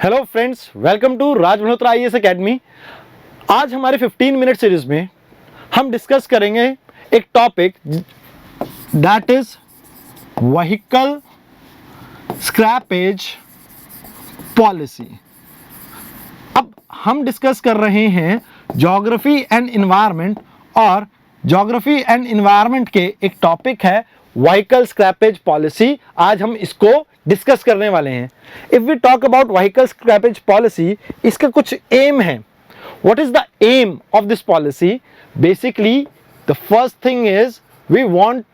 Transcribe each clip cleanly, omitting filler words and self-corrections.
Hello friends, welcome to Raj Malhotra IAS academy. आज हमारे 15 minute series में हम डिस्कस करेंगे एक topic that is vehicle scrappage policy. अब हम डिस्कस कर रहे हैं ज्योग्राफी एंड एनवायरनमेंट, और ज्योग्राफी एंड एनवायरनमेंट के एक टॉपिक है व्हीकल स्क्रैपेज पॉलिसी। आज हम इसको डिस्कस करने वाले हैं। If we talk about vehicle scrappage policy, इसका कुछ एम है। What is the aim of this policy? Basically the first thing is we want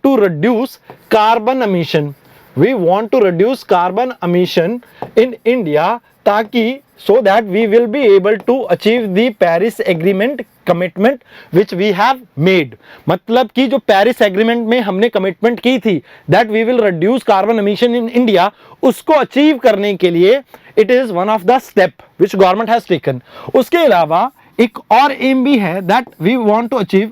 to reduce carbon emission. We want to reduce carbon emission in India, ताकि so that we will be able to achieve the Paris Agreement commitment which we have made। मतलब कि जो Paris agreement में हमने commitment की थी that we will reduce carbon emission in India, उसको achieve करने के लिए it is one of the step which government has taken। उसके अलावा एक और एम भी है that we want to achieve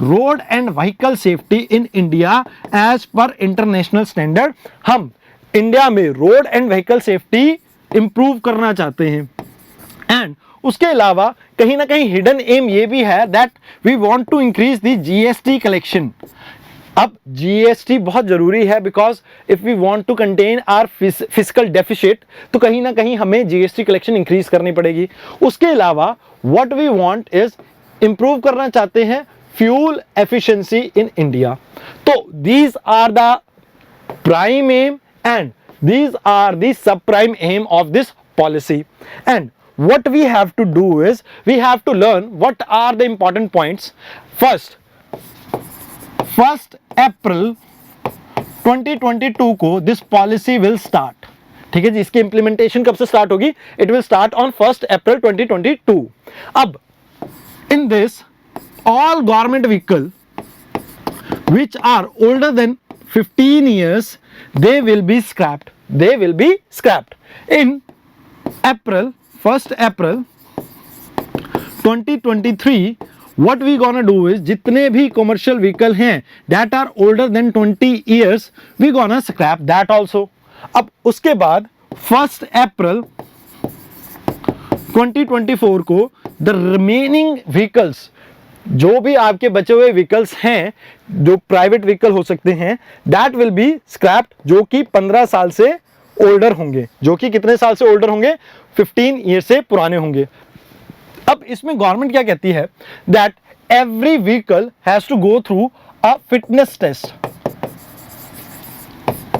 road and vehicle safety in India as per international standard। हम इंडिया में road and vehicle safety improve करना चाहते हैं। एंड उसके अलावा कहीं ना कहीं हिडन एम ये भी है that we want to increase the GST collection. अब जीएसटी बहुत जरूरी है because if we want to contain our physical deficit, तो कहीं ना कहीं हमें जीएसटी कलेक्शन इंक्रीज करनी पड़ेगी। उसके अलावा what we want is improve करना चाहते हैं फ्यूल एफिशिएंसी इन इंडिया। तो these are the prime aim and these are the subprime aim of this policy। And what we have to do is we have to learn what are the important points। First April 2022 को this policy will start। ठीक है जी, इसकी implementation कब से start होगी? It will start on 1st April 2022। अब in this all government vehicle which are older than 15 years they will be scrapped। In April 1st April 2023 what we gonna do is जितने भी commercial vehicle हैं that are older than 20 years we gonna scrap that also। अब उसके बाद 1st April 2024 को the remaining vehicles, जो भी आपके बचे हुए व्हीकल्स हैं जो प्राइवेट व्हीकल हो सकते हैं, दैट विल बी स्क्रैप्ड, जो कि 15 साल से ओल्डर होंगे। जो कि कितने साल से ओल्डर होंगे? 15 ईयर से पुराने होंगे। अब इसमें गवर्नमेंट क्या कहती है that every vehicle has to go through a fitness test.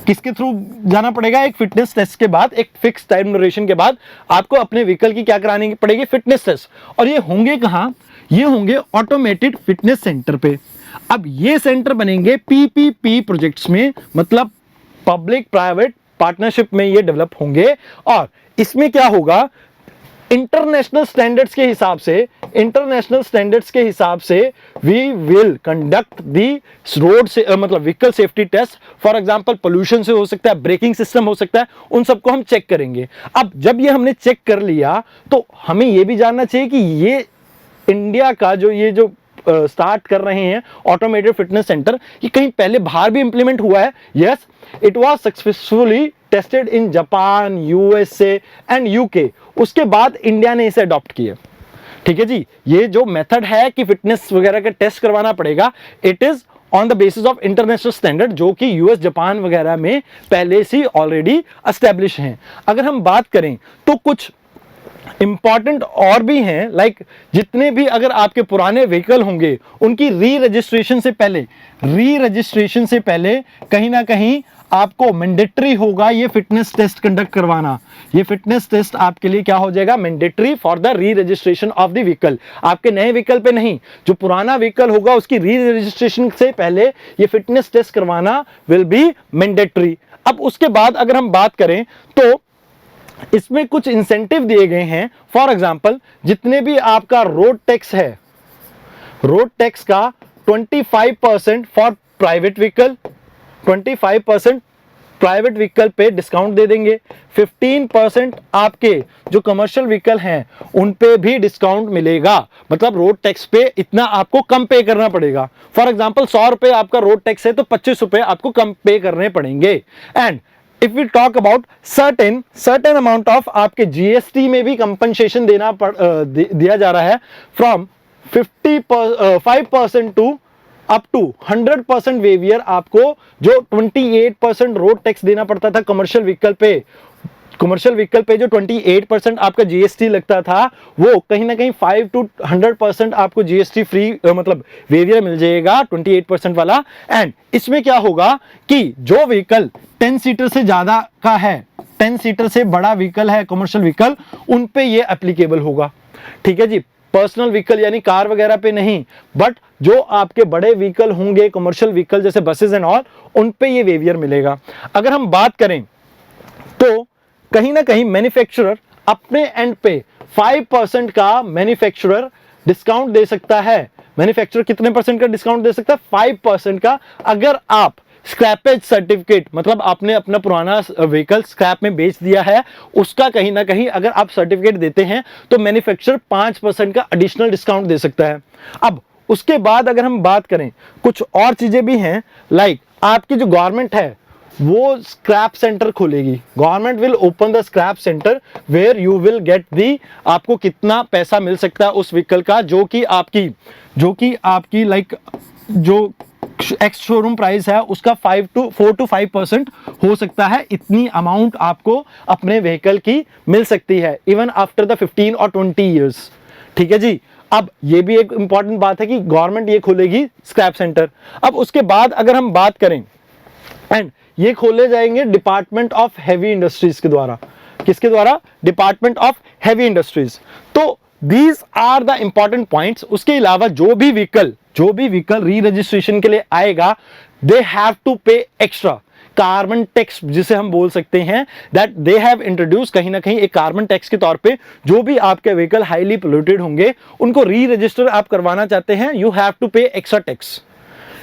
किसके थ्रू जाना पड़ेगा? एक फिटनेस टेस्ट के बाद, एक फिक्स टाइम ड्यूरेशन के बाद आपको अपने व्हीकल की क्या करानी पड़ेगी? Fitness test. और ये होंगे कहां? ये होंगे ऑटोमेटेड फिटनेस सेंटर पे। अब ये सेंटर बनेंगे पीपीपी प्रोजेक्ट्स में, मतलब पब्लिक प्राइवेट पार्टनरशिप में ये डेवलप होंगे। और इसमें क्या होगा? इंटरनेशनल स्टैंडर्ड्स के हिसाब से we will conduct the road से मतलब vehicle safety test. For example pollution से हो सकता है, ब्रेकिंग सिस्टम हो सकता है, उन सबको हम चेक करेंगे। अब जब ये हमने चेक कर लिया तो हमें ये भी जानना चाहिए कि ये इंडिया का जो स्टार्ट कर रहे हैं ऑटोमेटेड फिटनेस सेंटर, ये कहीं पहले बाहर भी इंप्लीमेंट हुआ है। Yes, it was successfully tested in Japan, USA and UK. उसके बाद इंडिया ने इसे अडॉप्ट किया। ठीक है जी, ये जो मेथड है कि फिटनेस वगैरह का टेस्ट करवाना पड़ेगा, it is on the basis of international standard, जो कि यूएस, जापान वगैरह में पहले से ऑलरेडी एस्टेब्लिश हैं। अगर हम बात करें तो कुछ इंपॉर्टेंट और भी हैं, लाइक जितने भी अगर आपके पुराने व्हीकल होंगे उनकी री रजिस्ट्रेशन से पहले कहीं ना कहीं आपको मैंडेटरी होगा ये फिटनेस टेस्ट कंडक्ट करवाना। ये फिटनेस टेस्ट आपके लिए क्या हो जाएगा? मैंडेटरी फॉर द री रजिस्ट्रेशन ऑफ द व्हीकल। आपके नए व्हीकल पे नहीं, जो पुराना व्हीकल होगा उसकी री रजिस्ट्रेशन से पहले ये फिटनेस टेस्ट करवाना विल बी मैंडेटरी। अब उसके बाद अगर हम बात करें तो इसमें कुछ इंसेंटिव दिए गए हैं। फॉर एग्जांपल, जितने भी आपका रोड टैक्स है, रोड टैक्स का 25% for private vehicle, 25% private vehicle पे डिस्काउंट दे देंगे। 15% आपके जो कमर्शियल व्हीकल हैं उन पे भी डिस्काउंट मिलेगा। मतलब रोड टैक्स पे इतना आपको कम पे करना पड़ेगा। फॉर एग्जांपल 100 रुपए आपका रोड टैक्स है तो 25 रुपए आपको कम पे करने पड़ेंगे। And if we talk about certain amount of आपके जीएसटी में भी कंपनसेशन दिया जा रहा है from 5% to up to 100% waiver. आपको जो 28% रोड टैक्स देना पड़ता था कमर्शियल व्हीकल पे जो 28% आपका जीएसटी लगता था, वो कहीं ना कहीं 5 to 100% आपको जीएसटी फ्री मतलब वेवियर मिल जाएगा 28% वाला। एंड इसमें क्या होगा कि जो व्हीकल 10 सीटर से ज्यादा का है, 10 सीटर से बड़ा व्हीकल है कमर्शियल व्हीकल, उन पे ये एप्लीकेबल होगा। ठीक है जी, पर्सनल व्हीकल यानी कार वगैरह पे नहीं, बट जो आपके बड़े व्हीकल होंगे कमर्शियल व्हीकल जैसे बसेस एंड ऑल, उन पे ये वेवियर मिलेगा। अगर हम बात करें तो कहीं ना कहीं मैन्युफैक्चरर अपने एंड पे 5% का मैन्युफैक्चरर डिस्काउंट दे सकता है। मैन्युफैक्चरर कितने परसेंट का डिस्काउंट दे सकता है? 5% का। अगर आप स्क्रैपेज सर्टिफिकेट मतलब आपने अपना पुराना व्हीकल स्क्रैप में बेच दिया है, उसका कहीं ना कहीं अगर आप सर्टिफिकेट देते हैं तो मैन्युफैक्चरर 5% का एडिशनल डिस्काउंट दे सकता है। अब उसके बाद अगर हम बात करें, कुछ और चीजें भी हैं, लाइक आपकी जो गवर्नमेंट है वो स्क्रैप सेंटर खोलेगी। Government will open the scrap centre where you will get the, आपको कितना पैसा मिल सकता है उस व्हीकल का जो कि आपकी लाइक जो एक्स शोरूम प्राइस है उसका 4 to 5% हो सकता है। इतनी अमाउंट आपको अपने व्हीकल की मिल सकती है इवन आफ्टर द 15 और 20 ईयर्स। ठीक है जी। अब ये भी एक इंपॉर्टेंट बात है कि गवर्नमेंट ये खोलेगी स्क्रैप सेंटर। अब उसके बाद अगर हम बात करें, एंड ये खोले जाएंगे डिपार्टमेंट ऑफ हैवी इंडस्ट्रीज के द्वारा। किसके द्वारा? Department of heavy industries. तो these are the important points. उसके अलावा जो भी व्हीकल री रजिस्ट्रेशन के लिए आएगा, दे हैव टू पे एक्स्ट्रा कार्बन टैक्स, जिसे हम बोल सकते हैं दैट दे हैव इंट्रोड्यूस कहीं ना कहीं एक कार्बन टैक्स के तौर पे। जो भी आपके व्हीकल हाईली पोल्यूटेड होंगे उनको री रजिस्टर आप करवाना चाहते हैं, यू हैव टू पे एक्स्ट्रा टैक्स।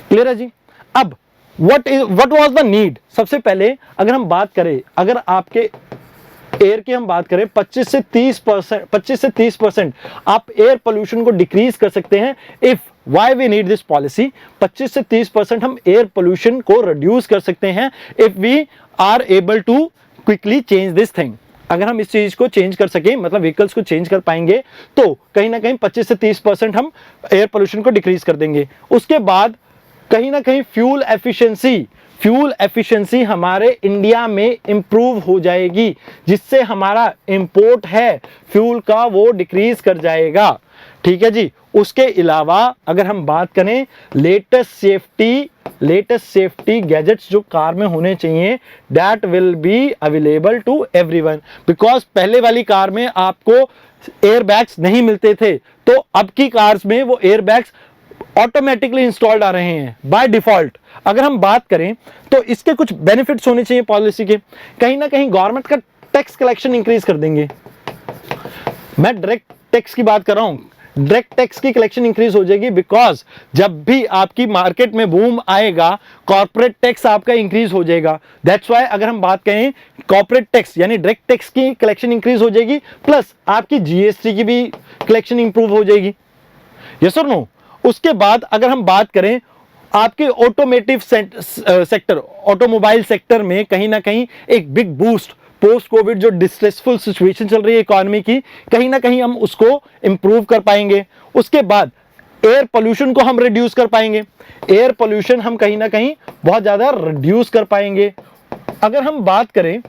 क्लियर है जी। अब what was the need? सबसे पहले अगर हम बात करें, अगर आपके एयर की हम बात करें 25 से 30% आप एयर पोल्यूशन को डिक्रीज कर सकते हैं। If why we need this policy, 25 से 30% हम एयर पोल्यूशन को रिड्यूस कर सकते हैं if we are able to quickly change this thing. अगर हम इस चीज को चेंज कर सके, मतलब व्हीकल्स को चेंज कर पाएंगे, तो कहीं ना कहीं 25 से 30% हम एयर पोल्यूशन को डिक्रीज कर देंगे। उसके बाद कहीं ना कहीं फ्यूल एफिशिएंसी हमारे इंडिया में इंप्रूव हो जाएगी, जिससे हमारा इंपोर्ट है फ्यूल का वो डिक्रीज कर जाएगा। ठीक है जी। उसके अलावा अगर हम बात करें लेटेस्ट सेफ्टी गैजेट्स जो कार में होने चाहिए, that will be available to everyone. Because पहले वाली कार में आपको एयर बैग्स नहीं मिलते थे, तो अब की कार्स में वो एयर बैग्स ऑटोमेटिकली इंस्टॉल्ड आ रहे हैं बाय डिफॉल्ट। अगर हम बात करें तो इसके कुछ बेनिफिट्स होने चाहिए पॉलिसी के। कहीं ना कहीं गवर्नमेंट का टैक्स कलेक्शन इंक्रीज कर देंगे। मैं डायरेक्ट टैक्स की बात कर रहा हूं, डायरेक्ट टैक्स की कलेक्शन इंक्रीज हो जाएगी। बिकॉज जब भी आपकी मार्केट में बूम आएगा, कॉर्पोरेट टैक्स आपका इंक्रीज हो जाएगा। दैट्स वाई अगर हम बात करें कॉर्पोरेट टैक्स यानी डायरेक्ट टैक्स की कलेक्शन इंक्रीज हो जाएगी, प्लस आपकी जीएसटी की भी कलेक्शन इंप्रूव हो जाएगी। यस और नो? उसके बाद अगर हम बात करें आपके ऑटोमेटिव सेक्टर, ऑटोमोबाइल सेक्टर में कहीं ना कहीं एक बिग बूस्ट, पोस्ट कोविड जो डिस्ट्रेसफुल सिचुएशन चल रही है इकोनॉमी की, कहीं ना कहीं हम उसको इंप्रूव कर पाएंगे। उसके बाद एयर पोल्यूशन को हम रिड्यूस कर पाएंगे। एयर पोल्यूशन हम कहीं ना कहीं बहुत ज्यादा रिड्यूस कर पाएंगे। अगर हम बात करें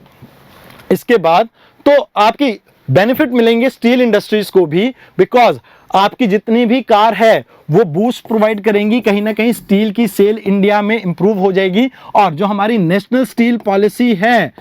इसके बाद, तो आपकी बेनिफिट मिलेंगे स्टील इंडस्ट्रीज को भी। बिकॉज आपकी जितनी भी कार है वो बूस्ट प्रोवाइड करेंगी, कहीं ना कहीं स्टील की सेल इंडिया में इंप्रूव हो जाएगी। और जो हमारी नेशनल स्टील पॉलिसी है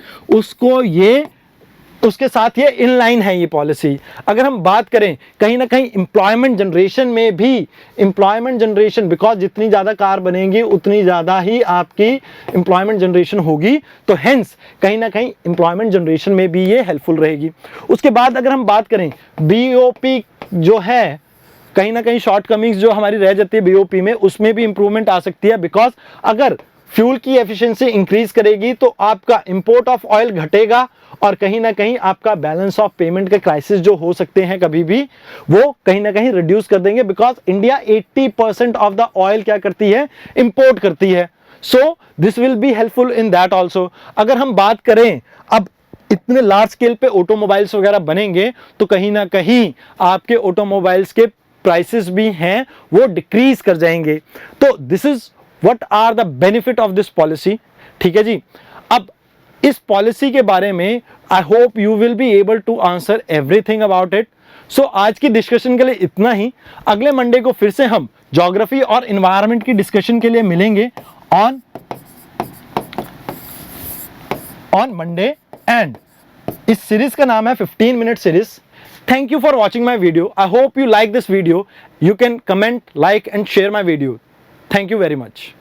उसके साथ ये इन लाइन है ये पॉलिसी। अगर हम बात करें कहीं ना कहीं एम्प्लॉयमेंट जनरेशन में भी, बिकॉज जितनी ज़्यादा कार बनेंगी उतनी ज़्यादा ही आपकी एम्प्लॉयमेंट जनरेशन होगी, तो हेंस कहीं ना कहीं एम्प्लॉयमेंट जनरेशन में भी ये हेल्पफुल रहेगी। उसके बाद अगर हम बात करें बीओपी जो है, कहीं ना कहीं शॉर्ट कमिंग्स जो हमारी रह जाती है बीओपी में, उसमें भी इंप्रूवमेंट आ सकती है। बिकॉज अगर फ्यूल की एफिशिएंसी इंक्रीज करेगी तो आपका इंपोर्ट ऑफ ऑयल घटेगा और कहीं ना कहीं आपका बैलेंस ऑफ पेमेंट के क्राइसिस जो हो सकते हैं कभी भी, वो कहीं ना कहीं रिड्यूस कर देंगे। Because India 80% of the oil क्या करती है? इंपोर्ट करती है। So this will be helpful in that also. अगर हम बात करें अब इतने लार्ज स्केल पे ऑटोमोबाइल्स वगैरह बनेंगे तो कहीं ना कहीं आपके ऑटोमोबाइल्स के प्राइसेस भी हैं वो डिक्रीज कर जाएंगे। तो this is what are the benefit of this policy. ठीक है जी। अब इस पॉलिसी के बारे में I hope you will be able to answer everything about it. So आज की डिस्कशन के लिए इतना ही। अगले मंडे को फिर से हम ज्योग्राफी और एनवायरनमेंट की डिस्कशन के लिए मिलेंगे ऑन मंडे। एंड इस सीरीज का नाम है 15 minute series. Thank you for watching my video. I hope you like this video. You can comment, like and share my video. Thank you very much.